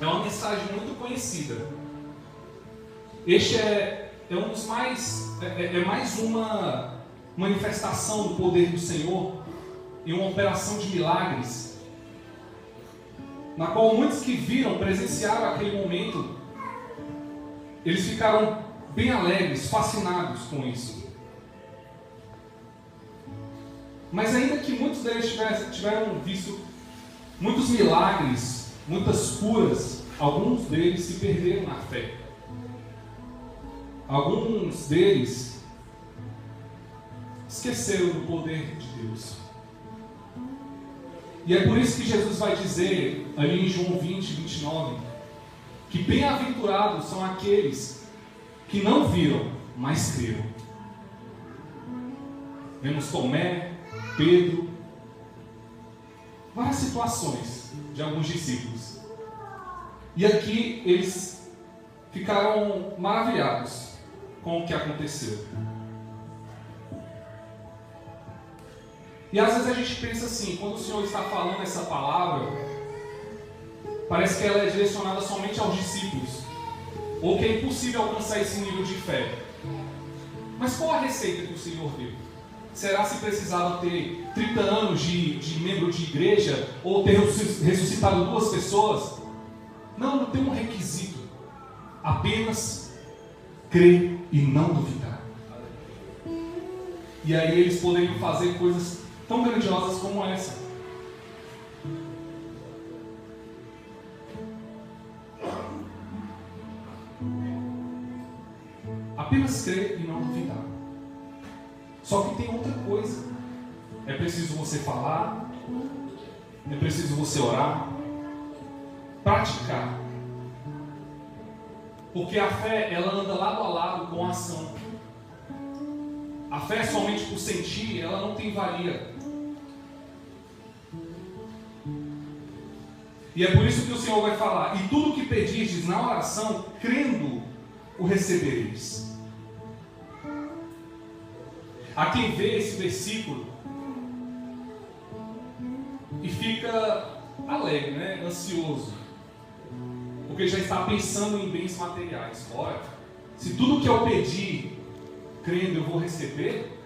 É uma mensagem muito conhecida. Este é um dos mais... É mais uma manifestação do poder do Senhor em uma operação de milagres, na qual muitos que viram, presenciaram aquele momento, eles ficaram bem alegres, fascinados com isso. Mas ainda que muitos deles tiveram visto muitos milagres, muitas curas, alguns deles se perderam na fé. Alguns deles esqueceram do poder de Deus. E é por isso que Jesus vai dizer, ali em João 20, 29, que bem-aventurados são aqueles que não viram, mas creram. Vemos Tomé, Pedro, várias situações de alguns discípulos. E aqui eles ficaram maravilhados com o que aconteceu. E às vezes a gente pensa assim, quando o Senhor está falando essa palavra, parece que ela é direcionada somente aos discípulos, ou que é impossível alcançar esse nível de fé. Mas qual a receita que o Senhor deu? Será se precisava ter 30 anos de membro de igreja, ou ter ressuscitado 2 pessoas? Não tem um requisito. Apenas crer e não duvidar. E aí eles poderiam fazer coisas tão grandiosas como essa. Apenas crer e não duvidar. Só que tem outra coisa. É preciso você falar, é preciso você orar, praticar. Porque a fé, ela anda lado a lado com a ação. A fé somente por sentir, ela não tem valia. E é por isso que o Senhor vai falar: e tudo o que pedirdes na oração, crendo, o recebereis. Há quem vê esse versículo e fica alegre, né? Ansioso, porque já está pensando em bens materiais. Ora, se tudo que eu pedir, crendo, eu vou receber,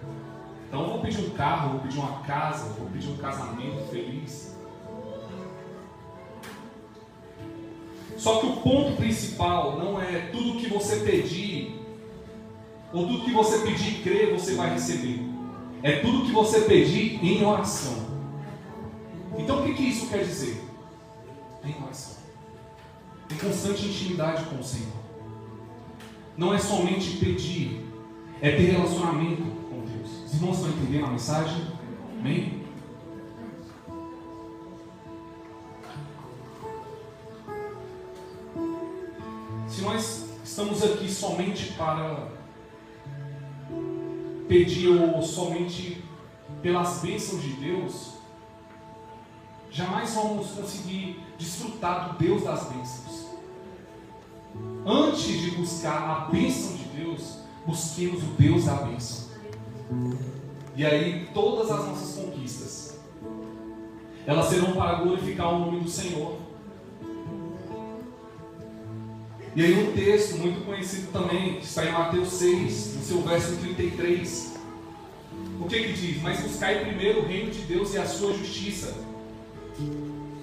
então eu vou pedir um carro, vou pedir uma casa, vou pedir um casamento feliz. Só que o ponto principal não é tudo que você pedir, ou tudo que você pedir e crer, você vai receber. É tudo que você pedir em oração. Então o que isso quer dizer? Em oração. Em constante intimidade com o Senhor. Não é somente pedir, é ter relacionamento com Deus. Os irmãos estão entendendo a mensagem? Amém? Se nós estamos aqui somente para pedir ou somente pelas bênçãos de Deus, jamais vamos conseguir desfrutar do Deus das bênçãos. Antes de buscar a bênção de Deus, busquemos o Deus da bênção. E aí todas as nossas conquistas, elas serão para glorificar o nome do Senhor. E aí um texto muito conhecido também, que está em Mateus 6, no seu verso 33. O que diz? Mas buscai primeiro o reino de Deus e a sua justiça.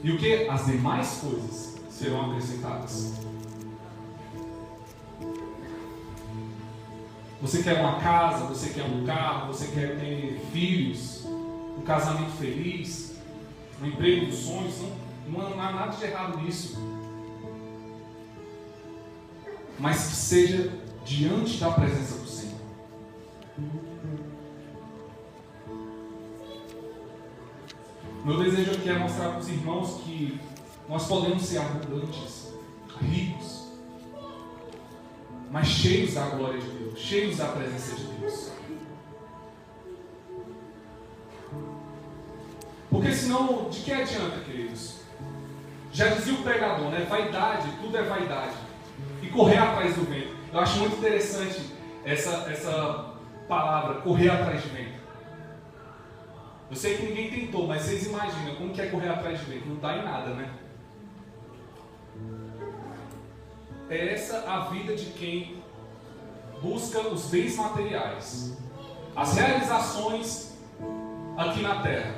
E o que? As demais coisas serão acrescentadas. Você quer uma casa, você quer um carro, você quer ter filhos, um casamento feliz, um emprego dos sonhos, não há nada de errado nisso. Mas que seja diante da presença do Senhor. Meu desejo aqui é mostrar para os irmãos que nós podemos ser abundantes, ricos, mas cheios da glória de Deus, cheios da presença de Deus. Porque senão, de que adianta, queridos? Já dizia o pregador, né? Vaidade, tudo é vaidade. E correr atrás do vento. Eu acho muito interessante essa palavra, correr atrás de vento. Eu sei que ninguém tentou, mas vocês imaginam como que é correr atrás de vento? Não dá em nada, né? é essa a vida de quem busca os bens materiais, as realizações aqui na terra,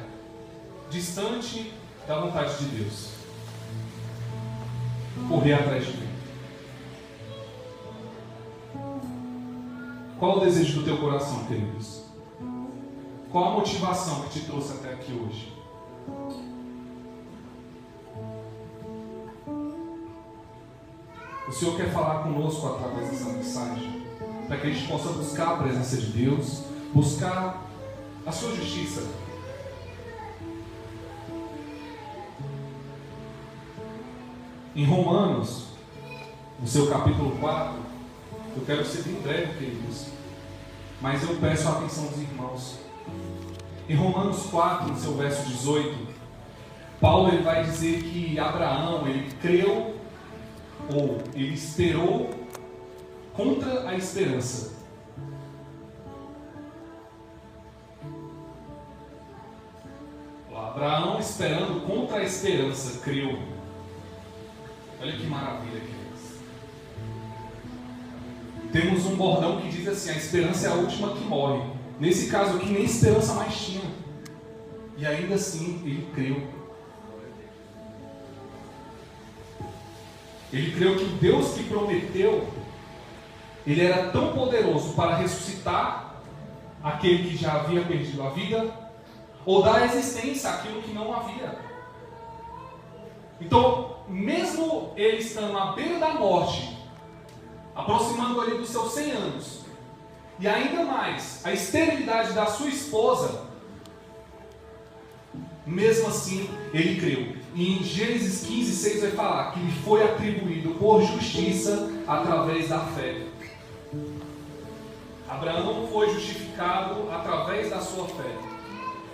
distante da vontade de Deus. Correr atrás de mim. Qual o desejo do teu coração, queridos? Qual a motivação que te trouxe até aqui hoje? O Senhor quer falar conosco através dessa mensagem, para que a gente possa buscar a presença de Deus, buscar a sua justiça. Em Romanos, no seu capítulo 4, eu quero ser bem breve, queridos, mas eu peço a atenção dos irmãos. Em Romanos 4, no seu verso 18, Paulo ele vai dizer que Abraão, ele creu, ou ele esperou contra a esperança. Abraão, esperando contra a esperança, creu. Olha que maravilha, queridos. Temos um bordão que diz assim: a esperança é a última que morre. Nesse caso aqui, nem esperança mais tinha. E ainda assim, ele creu. Ele creu que o Deus que prometeu, ele era tão poderoso para ressuscitar aquele que já havia perdido a vida, ou dar existência àquilo que não havia. Então, mesmo ele estando à beira da morte, aproximando ali dos seus 100 anos, e ainda mais a esterilidade da sua esposa, mesmo assim ele creu. E em Gênesis 15:6 vai falar que lhe foi atribuído por justiça através da fé. Abraão foi justificado através da sua fé.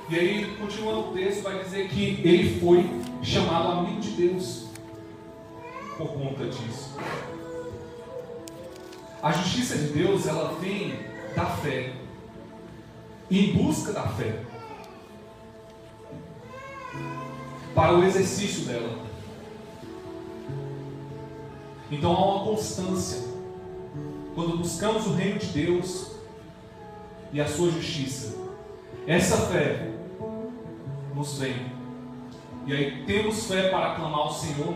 E aí, continuando o texto, vai dizer que ele foi chamado amigo de Deus por conta disso. A justiça de Deus, ela vem da fé, em busca da fé, para o exercício dela. Então há uma constância quando buscamos o reino de Deus e a sua justiça. Essa fé nos vem, e aí temos fé para clamar ao Senhor,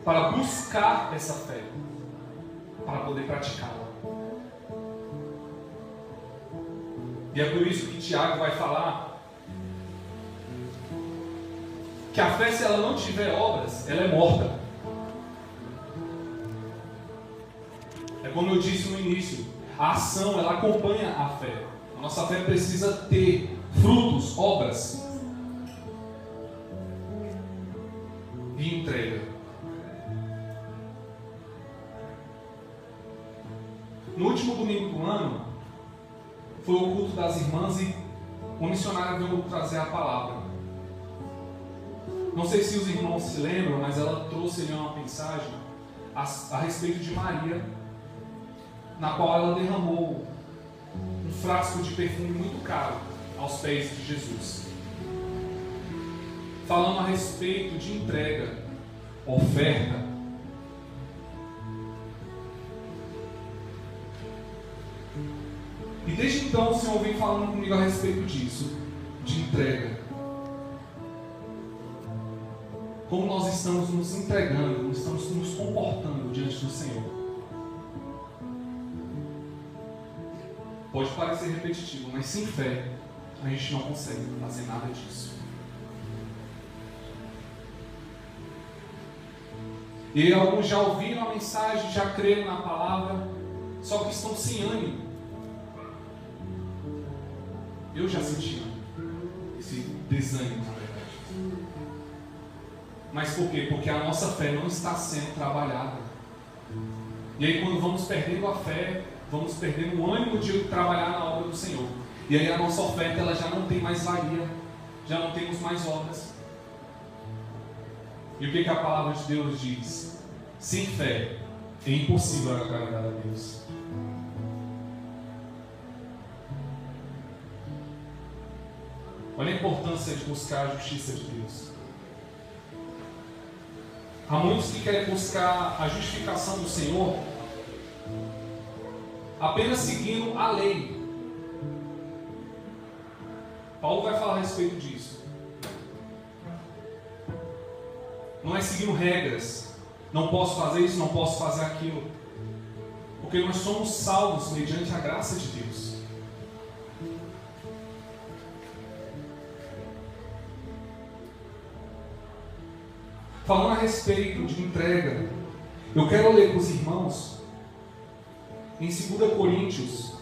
para buscar essa fé, para poder praticá-la. E é por isso que Tiago vai falar que a fé, se ela não tiver obras, ela é morta. É como eu disse no início, a ação, ela acompanha a fé. A nossa fé precisa ter frutos, obras e entrega. No último domingo do ano, foi o culto das irmãs e uma missionária veio trazer a palavra. Não sei se os irmãos se lembram, mas ela trouxe ali uma mensagem a respeito de Maria, na qual ela derramou um frasco de perfume muito caro aos pés de Jesus, falando a respeito de entrega, oferta. E desde então o Senhor vem falando comigo a respeito disso, de entrega. Como nós estamos nos entregando, como estamos nos comportando diante do Senhor. Pode parecer repetitivo, mas sem fé a gente não consegue fazer nada disso. E alguns já ouviram a mensagem, já creram na palavra, só que estão sem ânimo. Eu já senti esse desânimo, na verdade. Mas por quê? Porque a nossa fé não está sendo trabalhada. E aí, quando vamos perdendo a fé, vamos perdendo o ânimo de trabalhar na obra do Senhor. E aí a nossa oferta, ela já não tem mais valia, já não temos mais obras. E o que a palavra de Deus diz? Sem fé é impossível agradar a Deus. Olha a importância de buscar a justiça de Deus. Há muitos que querem buscar a justificação do Senhor apenas seguindo a lei. Paulo vai falar a respeito disso. Não é seguindo regras. Não posso fazer isso, não posso fazer aquilo. Porque nós somos salvos mediante a graça de Deus. Falando a respeito de entrega, eu quero ler com os irmãos em 2 Coríntios,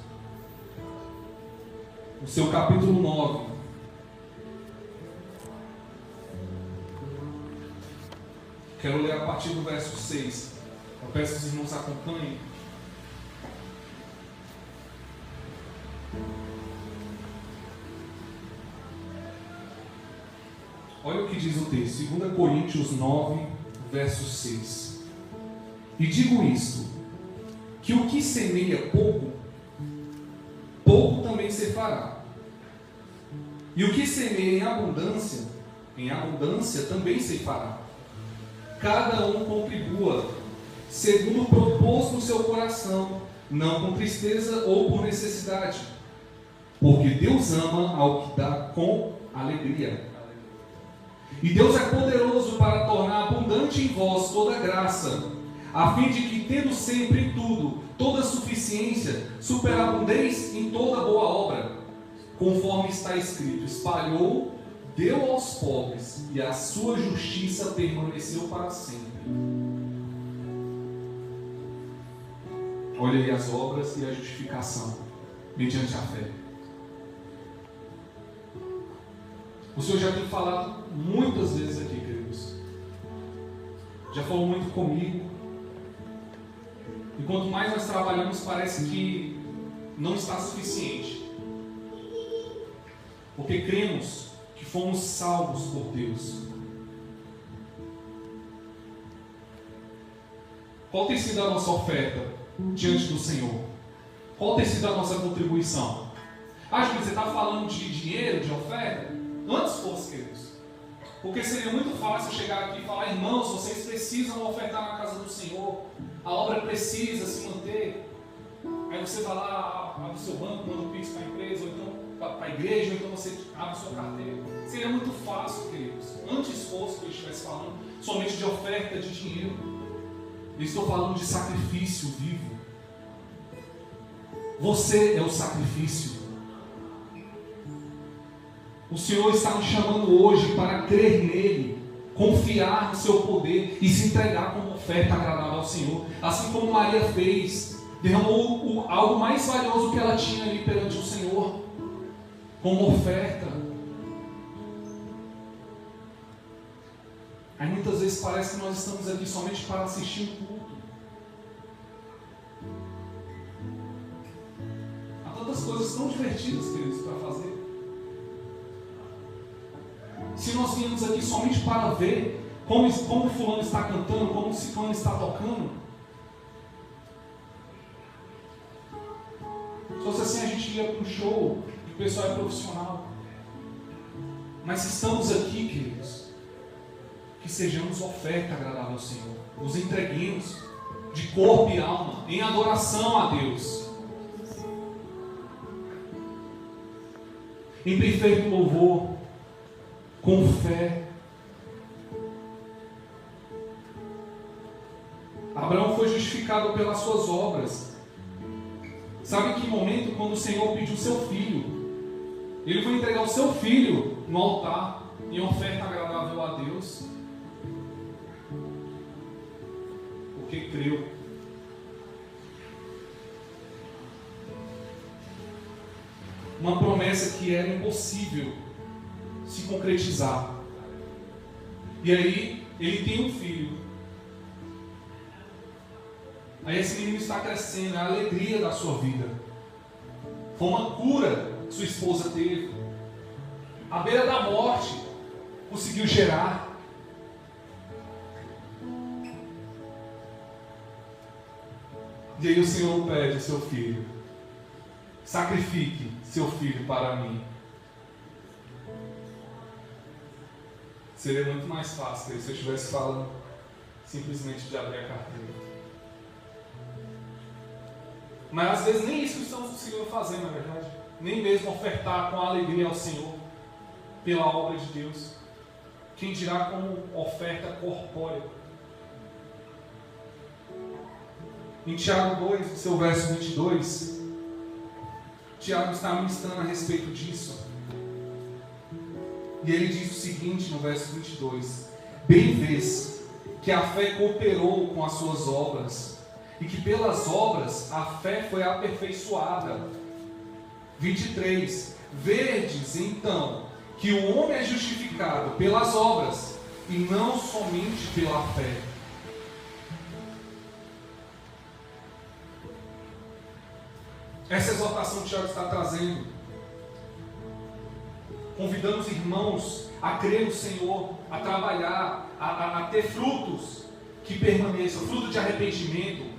no seu capítulo 9. Quero ler a partir do verso 6. Eu peço que os irmãos acompanhem. Olha o que diz o texto, 2 Coríntios 9, verso 6. E digo isto, que o que semeia pouco, pouco também se fará. E o que semeia em abundância também se fará. Cada um contribua, segundo propôs no seu coração, não com tristeza ou por necessidade, porque Deus ama ao que dá com alegria. E Deus é poderoso para tornar abundante em vós toda graça, a fim de que, tendo sempre em tudo, toda suficiência, superabundeis em toda boa obra, conforme está escrito, espalhou, deu aos pobres, e a sua justiça permaneceu para sempre. Olha aí as obras e a justificação, mediante a fé. O Senhor já tem falado muitas vezes aqui, queridos. Já falou muito comigo. E quanto mais nós trabalhamos, parece que não está suficiente. Porque cremos que fomos salvos por Deus. Qual tem sido a nossa oferta diante do Senhor? Qual tem sido a nossa contribuição? Acho que você está falando de dinheiro, de oferta? Antes fosse, queridos. Porque seria muito fácil chegar aqui e falar: irmãos, vocês precisam ofertar na casa do Senhor, a obra precisa se manter. Aí você vai lá, abre o seu banco, manda um pix para a empresa, ou então para a igreja, ou então você abre a sua carteira. Seria muito fácil, queridos. Antes fosse que eu estivesse falando somente de oferta de dinheiro. Eu estou falando de sacrifício vivo. Você é o sacrifício. O Senhor está nos chamando hoje para crer nele, confiar no seu poder e se entregar como oferta agradável ao Senhor. Assim como Maria fez, derramou algo mais valioso que ela tinha ali perante o Senhor, como oferta. Aí muitas vezes parece que nós estamos aqui somente para assistir um culto. Há tantas coisas tão divertidas, queridos, para fazer. Se nós viemos aqui somente para ver como o fulano está cantando, como o ciclano está tocando, se fosse assim, a gente ia para um show e o pessoal é profissional. Mas se estamos aqui, queridos, que sejamos oferta agradável ao Senhor, nos entreguemos de corpo e alma, em adoração a Deus, em perfeito louvor, com fé. Abraão foi justificado pelas suas obras. Sabe em que momento? Quando o Senhor pediu seu filho. Ele foi entregar o seu filho no altar, em oferta agradável a Deus, porque creu. Uma promessa que era impossível se concretizar. E aí ele tem um filho. Aí esse menino está crescendo, é a alegria da sua vida. Foi uma cura que sua esposa teve. À beira da morte, conseguiu gerar. E aí o Senhor pede ao seu filho: sacrifique seu filho para mim. Seria muito mais fácil se eu estivesse falando: simplesmente de abrir a carteira. Mas às vezes nem isso estamos conseguindo fazer, na verdade. Nem mesmo ofertar com alegria ao Senhor pela obra de Deus. Quem dirá como oferta corpórea. Em Tiago 2, no seu verso 22, Tiago está ministrando a respeito disso. E ele diz o seguinte no verso 22: bem vês que a fé cooperou com as suas obras, e que pelas obras a fé foi aperfeiçoada. 23. Verdes então que o homem é justificado pelas obras e não somente pela fé. Essa exortação que Tiago está trazendo, convidando os irmãos a crer no Senhor, a trabalhar, a ter frutos que permaneçam, fruto de arrependimento.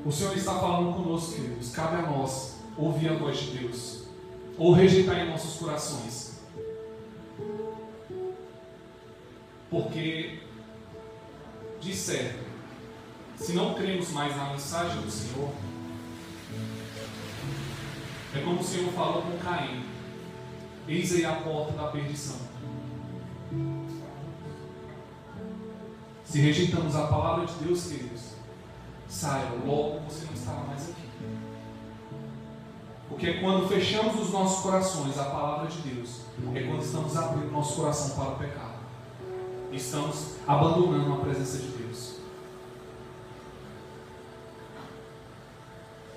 O Senhor está falando conosco, queridos. Cabe a nós ouvir a voz de Deus ou rejeitar em nossos corações. Porque, de certo, se não cremos mais na mensagem do Senhor, é como o Senhor falou com Caim: eis aí a porta da perdição. Se rejeitamos a palavra de Deus, queridos, saiba, logo você não estará mais aqui. Porque quando fechamos os nossos corações à palavra de Deus, é quando estamos abrindo nosso coração para o pecado. Estamos abandonando a presença de Deus.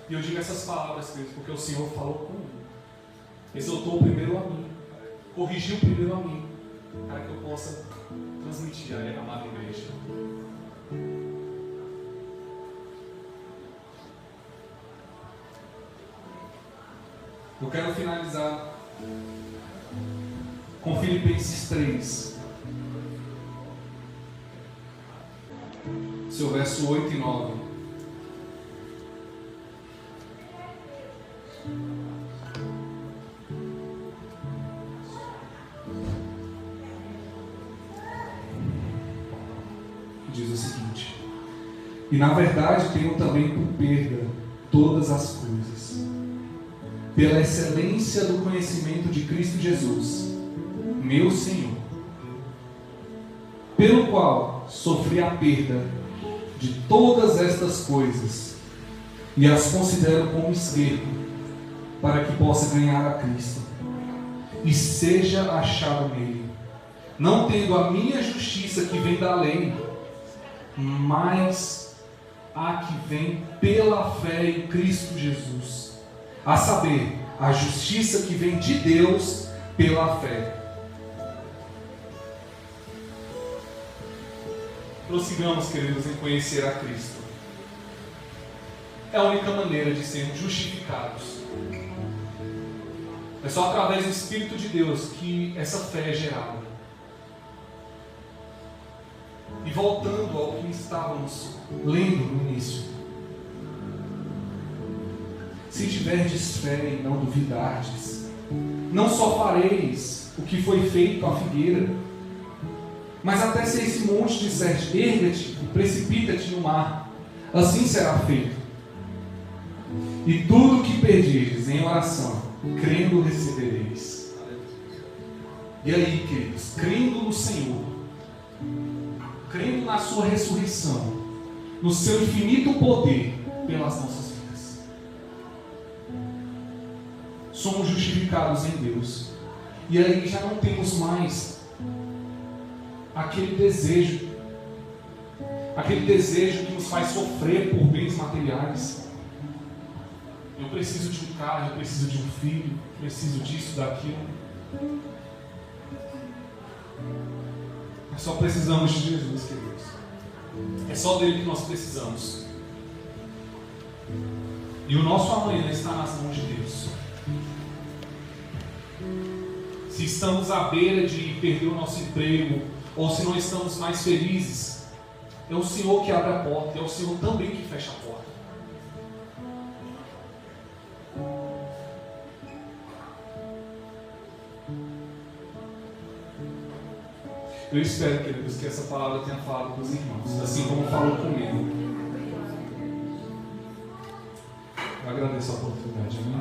E eu digo essas palavras, queridos, porque o Senhor falou comigo. Exortou primeiro a mim, corrigiu primeiro a mim, para que eu possa transmitir a amada igreja. Eu quero finalizar com Filipenses 3, seu verso 8 e 9. Diz o seguinte: e na verdade tenho também por perda todas as coisas, pela excelência do conhecimento de Cristo Jesus, meu Senhor, pelo qual sofri a perda de todas estas coisas e as considero como esterco, para que possa ganhar a Cristo e seja achado nele, não tendo a minha justiça que vem da lei, mas a que vem pela fé em Cristo Jesus, a saber, a justiça que vem de Deus pela fé. Prossigamos, queridos, em conhecer a Cristo. É a única maneira de sermos justificados. É só através do Espírito de Deus que essa fé é gerada. E voltando ao que estávamos lendo no início: se tiverdes fé e não duvidardes, não só fareis o que foi feito à figueira, mas até se esse monte disser: erga-te e precipita-te no mar, assim será feito. E tudo o que pedirdes em oração, crendo, recebereis. E aí, queridos, crendo no Senhor, crendo na sua ressurreição, no seu infinito poder pelas nossas vidas, somos justificados em Deus. E aí já não temos mais aquele desejo que nos faz sofrer por bens materiais. Eu preciso de um carro, eu preciso de um filho, eu preciso disso, daquilo. Nós só precisamos de Jesus, queridos. É só dele que nós precisamos. E o nosso amanhã está nas mãos de Deus. Se estamos à beira de perder o nosso emprego, ou se não estamos mais felizes, é o Senhor que abre a porta, é o Senhor também que fecha a porta. Eu espero, queridos, que essa palavra tenha falado com os irmãos, assim como falou comigo. Eu agradeço a oportunidade. Amém?